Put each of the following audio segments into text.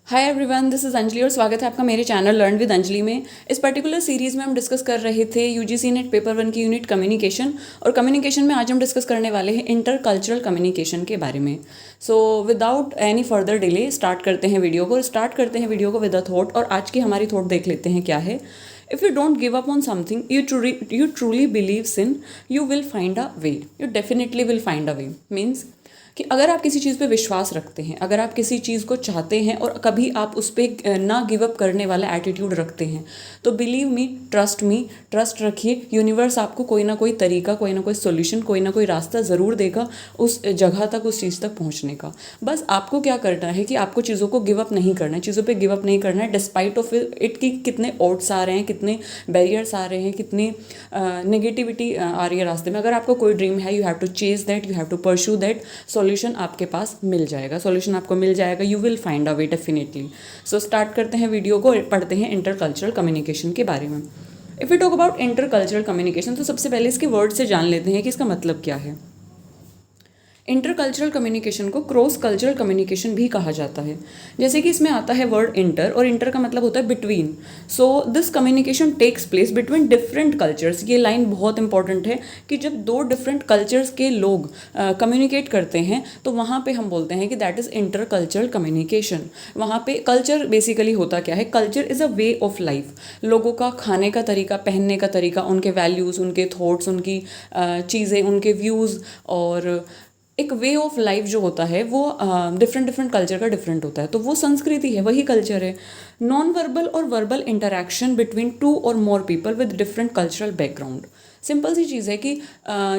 Hi everyone, this is Anjali और स्वागत है आपका मेरे चैनल लर्न विद अंजलि में। इस पर्टिकुलर सीरीज़ में हम डिस्कस कर रहे थे यूजीसी नेट पेपर 1 की यूनिट कम्युनिकेशन। और कम्युनिकेशन में आज हम डिस्कस करने वाले हैं इंटर कल्चरल कम्युनिकेशन के बारे में। So without any further delay start करते हैं वीडियो को विद अ थॉट। और आज की हमारी थॉट देख लेते हैं क्या है। If you don't give up on something you truly believes in, you will find a way. You definitely will find a way means कि अगर आप किसी चीज़ पे विश्वास रखते हैं, अगर आप किसी चीज़ को चाहते हैं और कभी आप उस पर ना गिव अप करने वाला एटीट्यूड रखते हैं, तो बिलीव मी, ट्रस्ट रखिए। यूनिवर्स आपको कोई ना कोई तरीका, कोई ना कोई सोल्यूशन, कोई ना कोई रास्ता ज़रूर देगा उस जगह तक, उस चीज़ तक पहुंचने का। बस आपको क्या करना है कि आपको चीज़ों को गिव अप नहीं करना है, चीज़ों पे गिव अप नहीं करना है डिस्पाइट ऑफ इट कि कितने ओड्स आ रहे हैं, कितने बैरियर्स आ रहे हैं, कितनी नेगेटिविटी आ रही है रास्ते में। अगर आपको कोई ड्रीम है, you have to chase that, you have to pursue that. Solution आपके पास मिल जाएगा, सॉल्यूशन आपको मिल जाएगा। You will find a way definitely. So start करते हैं वीडियो को, पढ़ते हैं इंटरकल्चरल कम्युनिकेशन के बारे में। If you talk about intercultural communication, तो सबसे पहले इसके वर्ड से जान लेते हैं कि इसका मतलब क्या है। इंटरकल्चरल कम्युनिकेशन को क्रॉस कल्चरल कम्युनिकेशन भी कहा जाता है। जैसे कि इसमें आता है वर्ड इंटर, और इंटर का मतलब होता है between. So this communication takes place between different cultures. ये लाइन बहुत इंपॉर्टेंट है कि जब दो डिफरेंट कल्चर्स के लोग कम्युनिकेट करते हैं तो वहाँ पे हम बोलते हैं कि that is inter cultural communication. वहाँ पे कल्चर बेसिकली होता क्या है? Culture is a way of life. लोगों का खाने का तरीका, पहनने का तरीका, उनके वैल्यूज़, उनके थॉट्स, उनकी चीज़ें, उनके व्यूज़, और एक वे ऑफ लाइफ जो होता है वो डिफरेंट कल्चर का डिफरेंट होता है। तो वो संस्कृति है, वही कल्चर है। नॉन वर्बल और वर्बल इंटरेक्शन बिटवीन टू और more people with different cultural background. Simple सी चीज़ है कि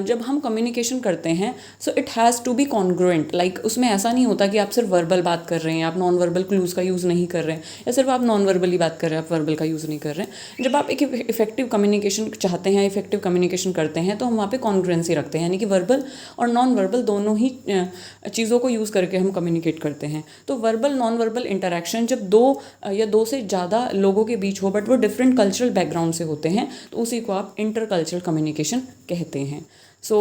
जब हम कम्युनिकेशन करते हैं so it has to be congruent. Like उसमें ऐसा नहीं होता कि आप सिर्फ वर्बल बात कर रहे हैं, आप नॉन वर्बल क्लूज़ का यूज़ नहीं कर रहे हैं, या सिर्फ आप नॉन वर्बली बात कर रहे हैं, आप वर्बल का यूज़ नहीं कर रहे हैं। जब आप एक इफेक्टिव कम्युनिकेशन चाहते हैं, इफेक्टिव कम्युनिकेशन करते हैं, तो हम वहाँ पे कॉन्ग्रुएंसी रखते हैं, यानी कि वर्बल और नॉन वर्बल दोनों ही चीज़ों को यूज़ करके हम कम्युनिकेट करते हैं। तो वर्बल नॉन वर्बल इंटरेक्शन जब या दो से ज़्यादा लोगों के बीच हो, बट वो डिफरेंट कल्चरल बैकग्राउंड से होते हैं, तो उसी को आप इंटर कल्चरल कम्युनिकेशन कहते हैं। सो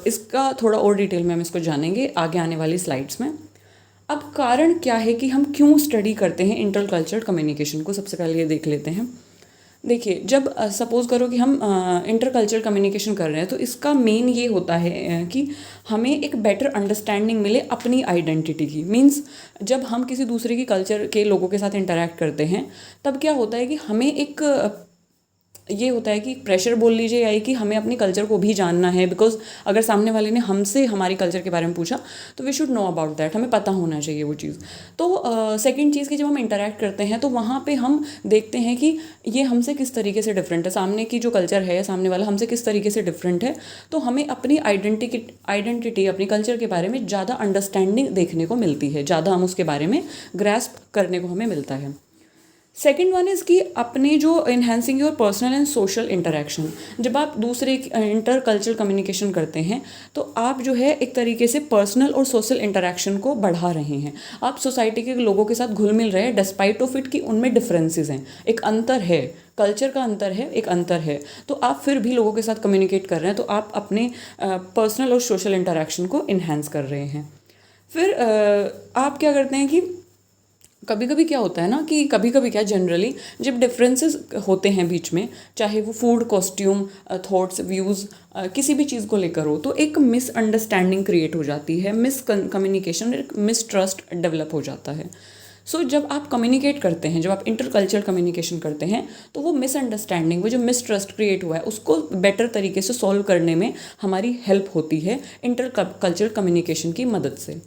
इसका थोड़ा और डिटेल में हम इसको जानेंगे आगे आने वाली स्लाइड्स में। अब कारण क्या है कि हम क्यों स्टडी करते हैं इंटर कल्चरल कम्युनिकेशन को, सबसे पहले ये देख लेते हैं। देखिए, जब सपोज़ करो कि हम इंटर कल्चरल कम्युनिकेशन कर रहे हैं, तो इसका मेन ये होता है कि हमें एक बेटर अंडरस्टैंडिंग मिले अपनी आइडेंटिटी की। मींस जब हम किसी दूसरे की कल्चर के लोगों के साथ इंटरेक्ट करते हैं, तब क्या होता है कि हमें एक ये होता है कि प्रेशर बोल लीजिए, या कि हमें अपने कल्चर को भी जानना है। बिकॉज अगर सामने वाले ने हमसे हमारी कल्चर के बारे में पूछा तो we should know about that, हमें पता होना चाहिए वो चीज़। तो सेकंड चीज़ की, जब हम इंटरेक्ट करते हैं तो वहाँ पे हम देखते हैं कि ये हमसे किस तरीके से डिफरेंट है, सामने की जो कल्चर है, सामने वाला हमसे किस तरीके से डिफरेंट है। तो हमें अपनी आइडेंटिटी, अपनी कल्चर के बारे में ज़्यादा अंडरस्टैंडिंग देखने को मिलती है, ज़्यादा हम उसके बारे में ग्रैस्प करने को हमें मिलता है। सेकेंड वन इज़ कि अपने जो enhancing your personal and social interaction. जब आप दूसरे इंटर कल्चरल कम्युनिकेशन करते हैं तो आप जो है एक तरीके से पर्सनल और सोशल इंटरेक्शन को बढ़ा रहे हैं। आप सोसाइटी के लोगों के साथ घुल मिल रहे हैं डिस्पाइट ऑफ इट कि उनमें डिफरेंसेस हैं, एक अंतर है, कल्चर का अंतर है, एक अंतर है, तो आप फिर भी लोगों के साथ कम्युनिकेट कर रहे हैं, तो आप अपने पर्सनल और सोशल इंटरेक्शन को इन्हेंस कर रहे हैं। फिर आप क्या करते हैं कि कभी कभी क्या होता है ना, कि कभी कभी क्या जनरली जब डिफरेंसेस होते हैं बीच में, चाहे वो फूड, कॉस्ट्यूम, थॉट्स, व्यूज़, किसी भी चीज़ को लेकर हो, तो एक मिसअंडरस्टैंडिंग क्रिएट हो जाती है, मिस कम्युनिकेशन, एक मिसट्रस्ट डेवलप हो जाता है। सो जब आप कम्युनिकेट करते हैं, जब आप इंटर कल्चरल कम्युनिकेशन करते हैं, तो वो मिसअंडरस्टैंडिंग, वो जो मिसट्रस्ट क्रिएट हुआ है, उसको बेटर तरीके से सॉल्व करने में हमारी हेल्प होती है इंटर कल्चरल कम्युनिकेशन की मदद से।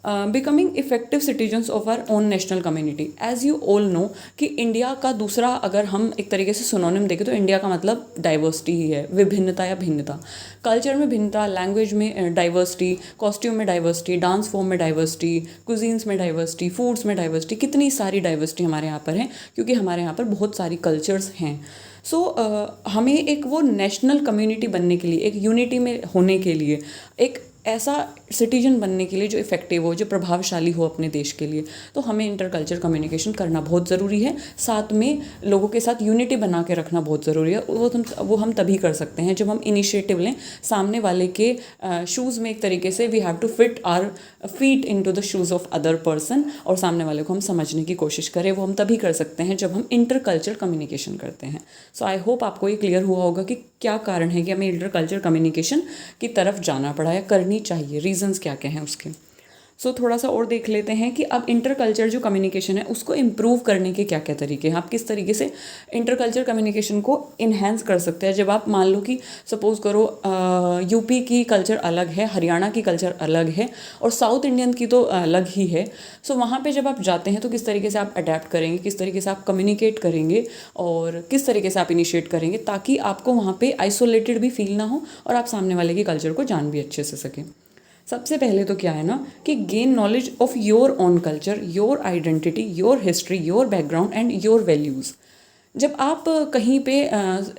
Becoming effective citizens of our own national community. As you all know कि इंडिया का दूसरा, अगर हम एक तरीके से सिनोनिम देखें, तो इंडिया का मतलब डाइवर्सिटी ही है, विभिन्नता या भिन्नता। कल्चर में भिन्नता, लैंग्वेज में डाइवर्सिटी, कॉस्ट्यूम में डाइवर्सिटी, डांस फॉर्म में डाइवर्सिटी, कुजीन्स में डाइवर्सिटी, फूड्स में डाइवर्सिटी, कितनी सारी डाइवर्सिटी हमारे यहाँ पर है, क्योंकि हमारे यहाँ पर बहुत सारी कल्चर्स हैं। सो हमें एक वो नेशनल कम्युनिटी बनने के लिए, एक यूनिटी में होने के लिए, एक ऐसा सिटीजन बनने के लिए जो इफ़ेक्टिव हो, जो प्रभावशाली हो अपने देश के लिए, तो हमें इंटरकल्चर कम्युनिकेशन करना बहुत ज़रूरी है। साथ में लोगों के साथ यूनिटी बना के रखना बहुत ज़रूरी है। वो हम तभी कर सकते हैं जब हम इनिशिएटिव लें, सामने वाले के शूज़ में एक तरीके से we have to fit our feet into the shoes of other person, और सामने वाले को हम समझने की कोशिश करें। वो हम तभी कर सकते हैं जब हम इंटरकल्चर कम्युनिकेशन करते हैं। सो आई होप आपको ये क्लियर हुआ होगा कि क्या कारण है कि हमें इंटरकल्चर कम्युनिकेशन की तरफ जाना पड़ा या करनी चाहिए, रीजंस क्या क्या हैं उसके। सो थोड़ा सा और देख लेते हैं कि अब इंटरकल्चर जो कम्युनिकेशन है उसको इम्प्रूव करने के क्या क्या तरीके हैं। आप किस तरीके से इंटरकल्चर कम्युनिकेशन को इन्हेंस कर सकते हैं। जब आप मान लो कि सपोज़ करो यूपी की कल्चर अलग है, हरियाणा की कल्चर अलग है, और साउथ इंडियन की तो अलग ही है। सो वहाँ पे जब आप जाते हैं तो किस तरीके से आप अडेप्ट करेंगे, किस तरीके से आप कम्युनिकेट करेंगे, और किस तरीके से आप इनिशिएट करेंगे, ताकि आपको वहाँ पे आइसोलेटेड भी फील ना हो और आप सामने वाले की कल्चर को जान भी अच्छे से सकें। सबसे पहले तो क्या है ना कि gain knowledge of your own culture, your identity, your history, your background and your values. जब आप कहीं पे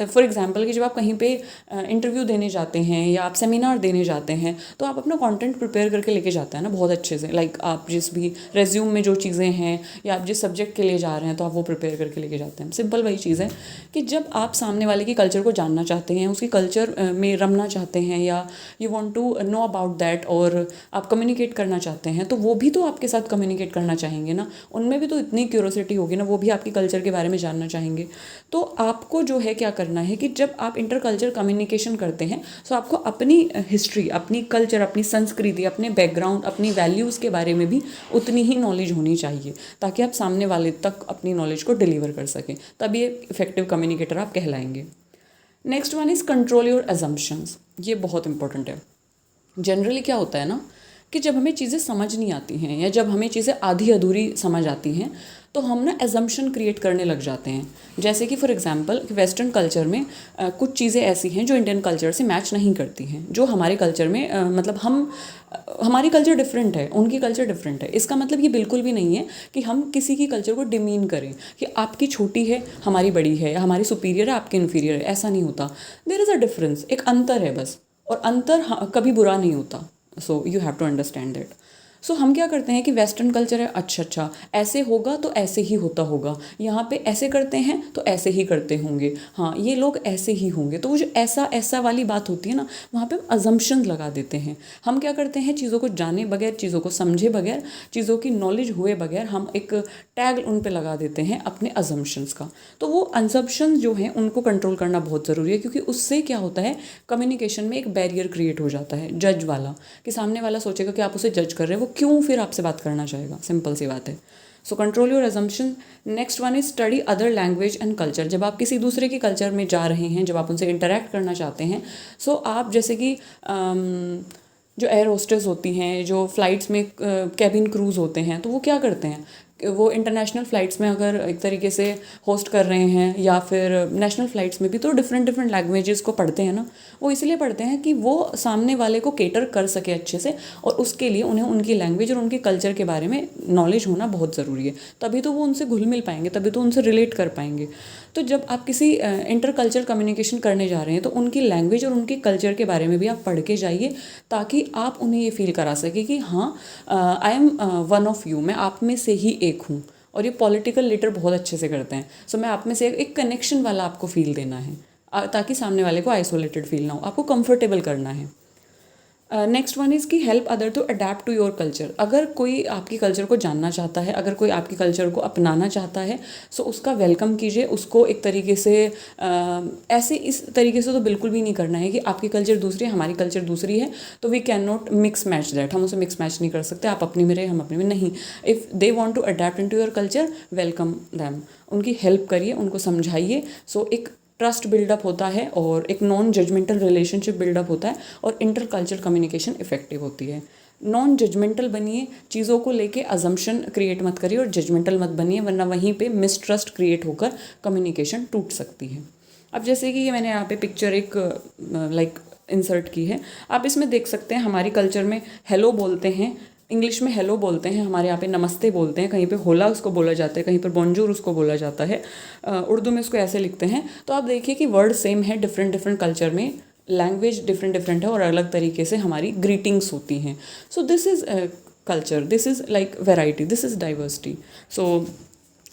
फॉर एग्जांपल कि जब आप कहीं पे इंटरव्यू देने जाते हैं या आप सेमिनार देने जाते हैं, तो आप अपना कंटेंट प्रिपेयर करके लेके जाते हैं ना बहुत अच्छे से। लाइक आप जिस भी रेज्यूम में जो चीज़ें हैं या आप जिस सब्जेक्ट के लिए जा रहे हैं तो आप वो प्रिपेयर करके लेके जाते हैं। सिंपल वही चीज़ है कि जब आप सामने वाले की कल्चर को जानना चाहते हैं, उसकी कल्चर में रमना चाहते हैं, या you want to know about that, और आप कम्युनिकेट करना चाहते हैं, तो वो भी तो आपके साथ कम्युनिकेट करना चाहेंगे ना। उनमें भी तो इतनी क्यूरोसिटी होगी ना, वो भी आपकी कल्चर के बारे में जानना चाहेंगे। तो आपको जो है क्या करना है कि जब आप इंटरकल्चर कम्युनिकेशन करते हैं तो आपको अपनी हिस्ट्री, अपनी कल्चर, अपनी संस्कृति, अपने बैकग्राउंड, अपनी वैल्यूज़ के बारे में भी उतनी ही नॉलेज होनी चाहिए, ताकि आप सामने वाले तक अपनी नॉलेज को डिलीवर कर सकें। तभी एक इफेक्टिव कम्युनिकेटर आप कहलाएंगे। Next one is control your assumptions. ये बहुत इंपॉर्टेंट है। जनरली क्या होता है ना कि जब हमें चीज़ें समझ नहीं आती हैं या जब हमें चीज़ें आधी अधूरी समझ आती हैं, तो हम ना एजम्पशन क्रिएट करने लग जाते हैं। जैसे कि फॉर एग्जांपल वेस्टर्न कल्चर में कुछ चीज़ें ऐसी हैं जो इंडियन कल्चर से मैच नहीं करती हैं, जो हमारे कल्चर में मतलब हमारी कल्चर डिफरेंट है, उनकी कल्चर डिफरेंट है। इसका मतलब ये बिल्कुल भी नहीं है कि हम किसी की कल्चर को डिमीन करें कि आपकी छोटी है हमारी बड़ी है, या हमारी सुपीरियर है आपकी इन्फीरियर है। ऐसा नहीं होता। देयर इज़ अ डिफरेंस, एक अंतर है बस, और अंतर कभी बुरा नहीं होता। So you have to understand that. So हम क्या करते हैं कि वेस्टर्न कल्चर है, अच्छा ऐसे होगा तो ऐसे ही होता होगा, यहाँ पे ऐसे करते हैं तो ऐसे ही करते होंगे, हाँ ये लोग ऐसे ही होंगे। तो वो जो ऐसा वाली बात होती है ना, वहाँ पे हम अजम्पशन लगा देते हैं। हम क्या करते हैं, चीज़ों को जाने बगैर, चीज़ों को समझे बगैर, चीज़ों की नॉलेज हुए बगैर हम एक टैग उन पे लगा देते हैं अपने अजम्पशंस का। तो वो अजम्पशंस जो हैं उनको कंट्रोल करना बहुत ज़रूरी है, क्योंकि उससे क्या होता है, कम्युनिकेशन में एक बैरियर क्रिएट हो जाता है जज वाला, कि सामने वाला सोचेगा कि आप उसे जज कर रहे हैं, वो क्यों फिर आपसे बात करना चाहेगा। सिंपल सी बात है। So control your assumption. Next one is study other language and culture. जब आप किसी दूसरे के कल्चर में जा रहे हैं, जब आप उनसे इंटरेक्ट करना चाहते हैं, सो आप जैसे कि जो एयर होस्टेस होती हैं, जो फ़्लाइट्स में कैबिन क्रूज़ होते हैं, तो वो क्या करते हैं, वो इंटरनेशनल फ़्लाइट्स में अगर एक तरीके से होस्ट कर रहे हैं, या फिर नेशनल फ़्लाइट्स में भी, तो डिफरेंट लैंग्वेजेस को पढ़ते हैं ना। वो इसलिए पढ़ते हैं कि वो सामने वाले को केटर कर सके अच्छे से, और उसके लिए उन्हें उनकी लैंग्वेज और उनके कल्चर के बारे में नॉलेज होना बहुत ज़रूरी है। तभी तो वो उनसे घुल मिल पाएंगे, तभी तो उनसे रिलेट कर पाएंगे। तो जब आप किसी इंटर कल्चर कम्युनिकेशन करने जा रहे हैं, तो उनकी लैंग्वेज और उनके कल्चर के बारे में भी आप पढ़ के जाइए, ताकि आप उन्हें ये फील करा सके कि हाँ I am one of you, मैं आप में से ही एक हूँ। और ये पॉलिटिकल लीडर बहुत अच्छे से करते हैं। सो मैं आप में से एक कनेक्शन वाला आपको फील देना है, ताकि सामने वाले को आइसोलेटेड फील ना हो, आपको कंफर्टेबल करना है। नेक्स्ट वन इज़ की help other to adapt to your culture. अगर कोई आपकी कल्चर को जानना चाहता है, अगर कोई आपकी कल्चर को अपनाना चाहता है, सो उसका वेलकम कीजिए। उसको एक तरीके से ऐसे इस तरीके से तो बिल्कुल भी नहीं करना है कि आपकी कल्चर दूसरी है, हमारी कल्चर दूसरी है, तो we can not mix match that. हम उसे मिक्स मैच नहीं कर सकते, आप अपनी में रहे हम अपने में नहीं। If they want to adapt in to your culture, welcome them, उनकी हेल्प करिए, उनको समझाइए। सो एक ट्रस्ट बिल्डअप होता है और एक नॉन जजमेंटल रिलेशनशिप बिल्डअप होता है, और इंटर कल्चर कम्युनिकेशन इफेक्टिव होती है। नॉन जजमेंटल बनिए, चीज़ों को लेके अजम्पशन क्रिएट मत करिए, और जजमेंटल मत बनिए, वरना वहीं पे मिसट्रस्ट क्रिएट होकर कम्युनिकेशन टूट सकती है। अब जैसे कि ये मैंने यहाँ पे पिक्चर एक लाइक इंसर्ट की है, आप इसमें देख सकते हैं हमारी कल्चर में हेलो बोलते हैं, इंग्लिश में हेलो बोलते हैं, हमारे यहाँ पे नमस्ते बोलते हैं, कहीं पे होला उसको बोला जाता है, कहीं पर बोंजूर उसको बोला जाता है, उर्दू में उसको ऐसे लिखते हैं। तो आप देखिए कि वर्ड सेम है, डिफरेंट कल्चर में लैंग्वेज डिफरेंट डिफरेंट है और अलग तरीके से हमारी ग्रीटिंग्स होती हैं. So this is culture, this is like variety, this is diversity. So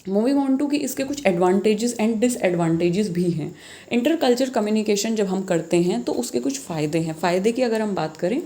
moving on to कि इसके कुछ एडवांटेजेस एंड डिसएडवांटेजेस भी हैं. इंटर कल्चर कम्युनिकेशन जब हम करते हैं तो उसके कुछ फ़ायदे हैं. फ़ायदे की अगर हम बात करें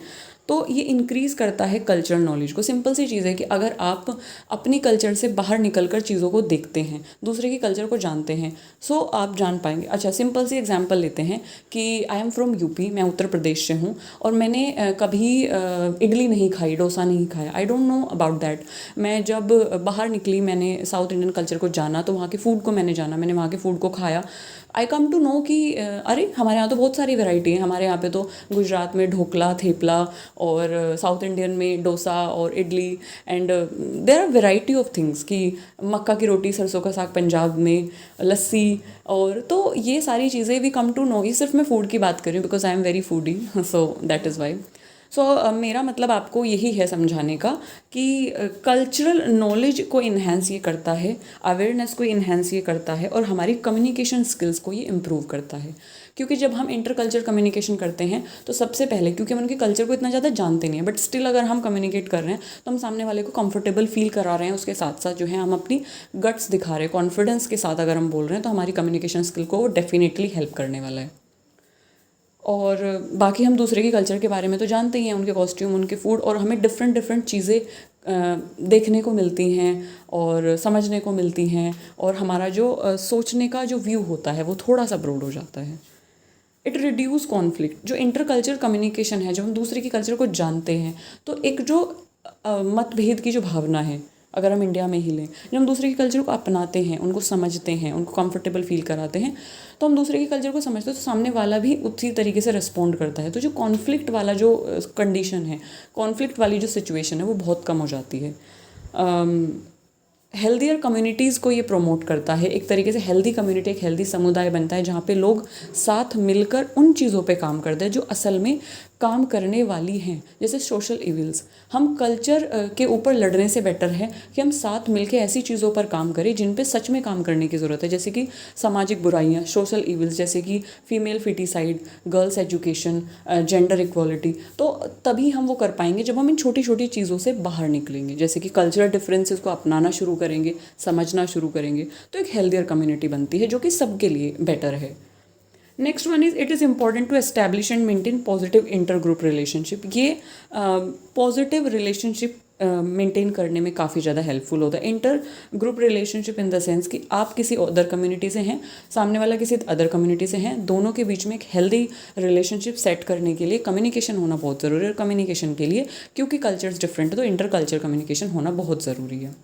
तो ये इंक्रीज़ करता है कल्चरल नॉलेज को. सिंपल सी चीज़ है कि अगर आप अपनी कल्चर से बाहर निकल कर चीज़ों को देखते हैं, दूसरे की कल्चर को जानते हैं, सो आप जान पाएंगे. अच्छा, सिंपल सी एग्जांपल लेते हैं कि आई एम फ्रॉम यूपी, मैं उत्तर प्रदेश से हूँ और मैंने कभी इडली नहीं खाई, डोसा नहीं खाया. I don't know about that. मैं जब बाहर निकली, मैंने साउथ इंडियन कल्चर को जाना, तो वहाँ के फूड को मैंने जाना, मैंने वहाँ के फूड को खाया. आई कम टू नो कि अरे हमारे यहाँ तो बहुत सारी वैरायटी है. हमारे यहाँ पे तो गुजरात में ढोकला, थेपला, और साउथ इंडियन में डोसा और idli, and there are variety of things कि मक्का की रोटी, सरसों का साग पंजाब में, लस्सी, और तो ये सारी चीज़ें वी कम टू नो. ये सिर्फ मैं फूड की बात कर रही हूँ because I am very foodie, so that is why. So मेरा मतलब आपको यही है समझाने का कि कल्चरल नॉलेज को इन्हेंस ये करता है, अवेयरनेस को इन्हेंस ये करता है, और हमारी कम्युनिकेशन स्किल्स को ये इम्प्रूव करता है. क्योंकि जब हम इंटर कल्चर कम्युनिकेशन करते हैं तो सबसे पहले, क्योंकि हम उनके कल्चर को इतना ज़्यादा जानते नहीं हैं, बट स्टिल अगर हम कम्युनिकेट कर रहे हैं तो हम सामने वाले को कंफर्टेबल फील करा रहे हैं. उसके साथ साथ जो है हम अपनी गट्स दिखा रहे हैं, कॉन्फिडेंस के साथ अगर हम बोल रहे हैं, तो हमारी कम्युनिकेशन स्किल को वो डेफिनेटली हेल्प करने वाला है. और बाकी हम दूसरे के कल्चर के बारे में तो जानते ही हैं, उनके कॉस्ट्यूम, उनके फूड, और हमें डिफरेंट डिफरेंट चीज़ें देखने को मिलती हैं और समझने को मिलती हैं, और हमारा जो सोचने का जो व्यू होता है वो थोड़ा सा ब्रॉड हो जाता है. It reduce conflict. जो इंटर कल्चर कम्युनिकेशन है, जब हम दूसरे की कल्चर को जानते हैं तो एक जो मतभेद की जो भावना है, अगर हम इंडिया में ही लें, जब हम दूसरे के कल्चर को अपनाते हैं, उनको समझते हैं, उनको कंफर्टेबल फील कराते हैं, तो हम दूसरे के कल्चर को समझते हैं, तो सामने वाला भी उसी तरीके से रिस्पॉन्ड करता है. तो जो कॉन्फ्लिक्ट वाला जो कंडीशन है, कॉन्फ्लिक्ट वाली जो सिचुएशन है, वो बहुत कम हो जाती है. हेल्दियर कम्युनिटीज़ को ये प्रमोट करता है. एक तरीके से हेल्दी कम्युनिटी एक हेल्दी समुदाय बनता है जहाँ पे लोग साथ मिलकर उन चीज़ों पे काम करते हैं जो असल में काम करने वाली हैं. जैसे सोशल इविल्स, हम कल्चर के ऊपर लड़ने से बेटर है कि हम साथ मिलकर ऐसी चीज़ों पर काम करें जिन पे सच में काम करने की ज़रूरत है. जैसे कि सामाजिक बुराइयाँ, सोशल इविल्स, जैसे कि female foeticide, girls education, gender equality. तो तभी हम वो कर पाएंगे जब हम इन छोटी छोटी चीज़ों से बाहर निकलेंगे. जैसे कि कल्चरल डिफरेंसेस को अपनाना शुरू करेंगे, समझना शुरू करेंगे, तो एक हेल्दियर कम्युनिटी बनती है जो कि सबके लिए बेटर है. Next one is it is important to establish and maintain positive inter group relationship. ये पॉजिटिव रिलेशनशिप मेंटेन करने में काफ़ी ज़्यादा हेल्पफुल होता है. Inter group relationship in the sense कि आप किसी अदर कम्युनिटी से हैं, सामने वाला किसी अदर कम्युनिटी से हैं, दोनों के बीच में एक हेल्दी रिलेशनशिप सेट करने के लिए कम्युनिकेशन होना बहुत ज़रूरी है. और कम्युनिकेशन के लिए, क्योंकि कल्चर्स डिफरेंट है, तो इंटर कल्चर कम्युनिकेशन होना बहुत ज़रूरी है.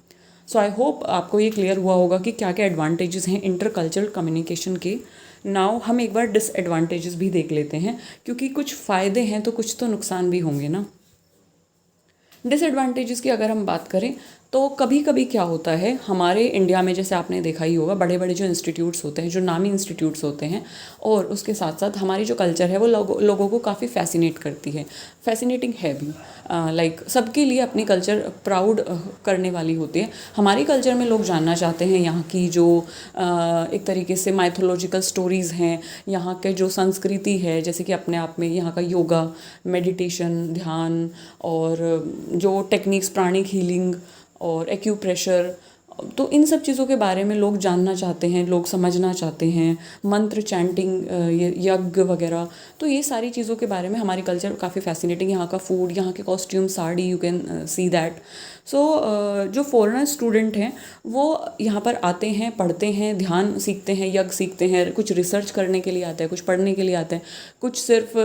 सो आई होप आपको ये क्लियर हुआ होगा कि क्या क्या एडवांटेजेस हैं इंटर कल्चरल कम्युनिकेशन के. नाउ हम एक बार डिसएडवांटेजेस भी देख लेते हैं, क्योंकि कुछ फ़ायदे हैं तो कुछ तो नुकसान भी होंगे ना. डिसएडवांटेजेस की अगर हम बात करें तो कभी कभी क्या होता है हमारे इंडिया में, जैसे आपने देखा ही होगा, बड़े बड़े जो इंस्टीट्यूट्स होते हैं, जो नामी इंस्टीट्यूट्स होते हैं, और उसके साथ साथ हमारी जो कल्चर है वो लोगों को काफ़ी फैसिनेट करती है. फैसिनेटिंग है भी, लाइक सबके लिए अपनी कल्चर प्राउड करने वाली होती है. हमारी कल्चर में लोग जानना चाहते हैं यहाँ की जो एक तरीके से माइथोलॉजिकल स्टोरीज़ हैं, यहाँ के जो संस्कृति है, जैसे कि अपने आप में यहाँ का योगा, मेडिटेशन, ध्यान, और जो टेक्निक्स, प्राणिक हीलिंग और एक्यूप्रेशर, तो इन सब चीज़ों के बारे में लोग जानना चाहते हैं, लोग समझना चाहते हैं. मंत्र, चैंटिंग, यज्ञ वगैरह, तो ये सारी चीज़ों के बारे में हमारी कल्चर काफ़ी फैसिनेटिंग. यहाँ का फूड, यहाँ के costume, sari, you can see that. So जो फॉरेनर स्टूडेंट हैं वो यहाँ पर आते हैं, पढ़ते हैं, ध्यान सीखते हैं, यज्ञ सीखते हैं, कुछ रिसर्च करने के लिए आते हैं, कुछ पढ़ने के लिए आते हैं, कुछ सिर्फ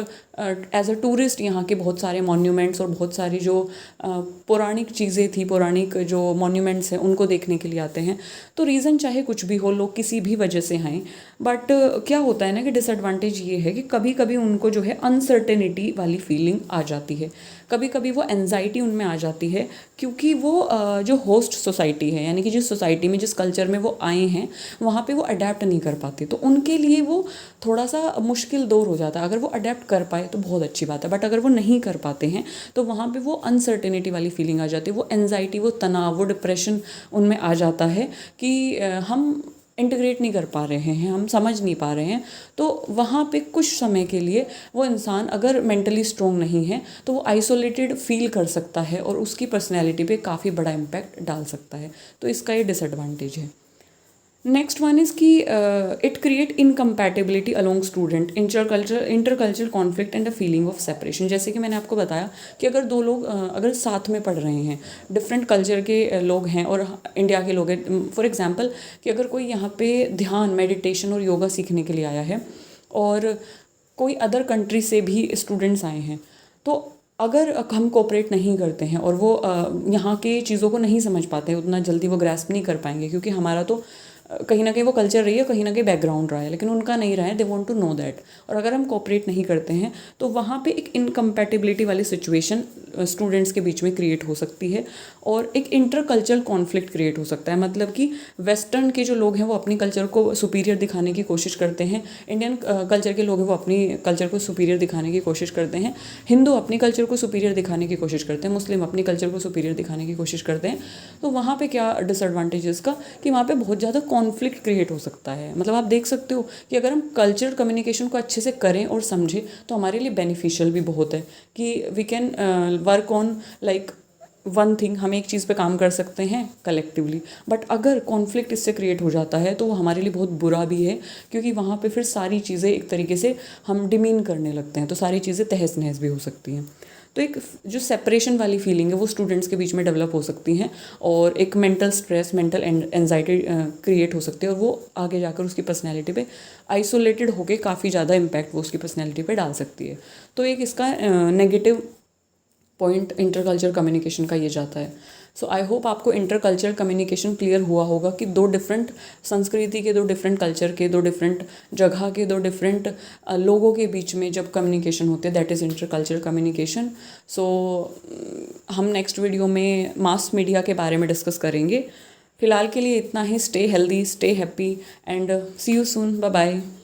एज अ टूरिस्ट यहाँ के बहुत सारे मॉन्यूमेंट्स और बहुत सारी जो पौराणिक चीज़ें थी, पौराणिक जो मॉन्यूमेंट्स हैं, उनको देखने के लिए आते हैं. तो रीज़न चाहे कुछ भी हो, लोग किसी भी वजह से आएँ, बट क्या होता है ना कि डिसएडवांटेज ये है कि कभी कभी उनको जो है अनसर्टेनिटी वाली फीलिंग आ जाती है, कभी कभी वो एंजाइटी उनमें आ जाती है, क्योंकि वो जो होस्ट सोसाइटी है, यानी कि जिस सोसाइटी में, जिस कल्चर में वो आए हैं, वहाँ पे वो अडेप्ट नहीं कर पाते. तो उनके लिए वो थोड़ा सा मुश्किल दौर हो जाता है. अगर वो अडेप्ट कर पाए तो बहुत अच्छी बात है, बट अगर वो नहीं कर पाते हैं तो वहाँ पे वो अनसर्टेनिटी वाली फीलिंग आ जाती है, वो एंजाइटी, वो तनाव, वो डिप्रेशन उनमें आ जाता है कि हम इंटीग्रेट नहीं कर पा रहे हैं, हम समझ नहीं पा रहे हैं, तो वहाँ पे कुछ समय के लिए वो इंसान अगर मेंटली स्ट्रोंग नहीं है तो वो आइसोलेटेड फील कर सकता है और उसकी पर्सनैलिटी पे काफ़ी बड़ा इम्पैक्ट डाल सकता है। तो इसका ये डिसएडवांटेज है। नेक्स्ट वन इज़ कि it create incompatibility along student, intercultural conflict and a feeling of separation. जैसे कि मैंने आपको बताया कि अगर दो लोग अगर साथ में पढ़ रहे हैं, डिफरेंट कल्चर के लोग हैं और इंडिया के लोग हैं, फॉर एग्जांपल कि अगर कोई यहाँ पे ध्यान, मेडिटेशन और योगा सीखने के लिए आया है और कोई अदर कंट्री से भी स्टूडेंट्स आए हैं, तो अगर हम कोऑपरेट नहीं करते हैं और वो यहाँ के चीज़ों को नहीं समझ पाते हैं उतना जल्दी, वो ग्रैस्प नहीं कर पाएंगे, क्योंकि हमारा तो कहीं ना कहीं वो कल्चर रही है, कहीं ना कहीं बैकग्राउंड रहा है, लेकिन उनका नहीं रहा है, they want to know that. और अगर हम कोऑपरेट नहीं करते हैं तो वहाँ पे एक इनकम्पैटिबिलिटी वाली सिचुएशन स्टूडेंट्स के बीच में क्रिएट हो सकती है और एक इंटर कल्चरल कॉन्फ्लिक्ट क्रिएट हो सकता है। मतलब कि वेस्टर्न के जो लोग हैं वो अपनी कल्चर को सुपीरियर दिखाने की कोशिश करते हैं, इंडियन कल्चर के लोग हैं वो अपनी कल्चर को सुपीरियर दिखाने की कोशिश करते हैं, हिंदू अपनी कल्चर को सुपीरियर दिखाने की कोशिश करते हैं, मुस्लिम अपनी कल्चर को सुपीरियर दिखाने की कोशिश करते हैं। तो वहाँ पे क्या डिसएडवांटेज है इसका कि वहाँ पे बहुत ज़्यादा कॉन्फ्लिक्ट क्रिएट हो सकता है। मतलब आप देख सकते हो कि अगर हम कल्चरल कम्युनिकेशन को अच्छे से करें और समझें तो हमारे लिए बेनिफिशियल भी बहुत है कि we can work on like one thing, हम एक चीज़ पे काम कर सकते हैं कलेक्टिवली। बट अगर कॉन्फ्लिक्ट इससे क्रिएट हो जाता है तो वो हमारे लिए बहुत बुरा भी है, क्योंकि वहाँ पे फिर सारी चीज़ें एक तरीके से हम डिमीन करने लगते हैं, तो सारी चीज़ें तहस नहस भी हो सकती हैं। तो एक जो सेपरेशन वाली फीलिंग है वो स्टूडेंट्स के बीच में डेवलप हो सकती हैं और एक mental stress, mental anxiety create हो सकती है और वो आगे जाकर उसकी पर्सनैलिटी पे आइसोलेटेड होकर काफ़ी ज़्यादा इम्पैक्ट वो उसकी पर्सनैलिटी पे डाल सकती है। तो एक इसका नेगेटिव पॉइंट इंटरकल्चरल कम्युनिकेशन का ये जाता है। सो आई होप आपको इंटरकल्चरल कम्युनिकेशन क्लियर हुआ होगा कि दो डिफरेंट संस्कृति के, दो डिफरेंट कल्चर के, दो डिफरेंट जगह के, दो डिफरेंट लोगों के बीच में जब कम्युनिकेशन होते हैं दैट इज़ इंटरकल्चरल कम्युनिकेशन। सो हम नेक्स्ट वीडियो में मास मीडिया के बारे में डिस्कस करेंगे। फिलहाल के लिए इतना ही। Stay healthy, stay happy and see you soon. Bye bye.